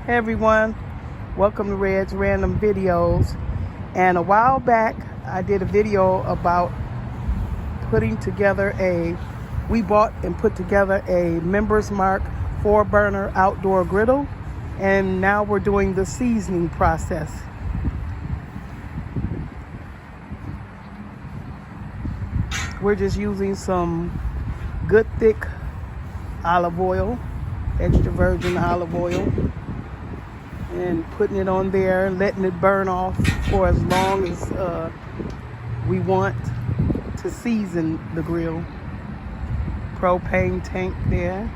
Hey everyone, welcome to Red's Random Videos. And a while back I did a video about we bought and put together a Members Mark 4-burner outdoor griddle, and now we're doing the seasoning process. We're just using some good thick olive oil, extra virgin olive oil, and putting it on there, letting it burn off for as long as we want to season the grill. Propane tank there.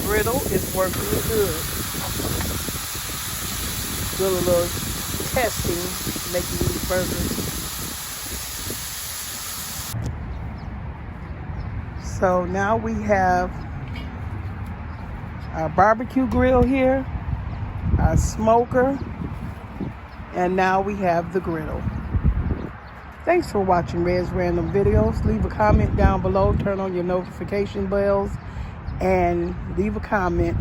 Griddle is working good. Doing a little testing, making these burgers. So now we have our barbecue grill here, our smoker, and now we have the griddle. Thanks for watching Red's Random Videos. Leave a comment down below, turn on your notification bells, and leave a comment.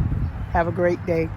Have a great day.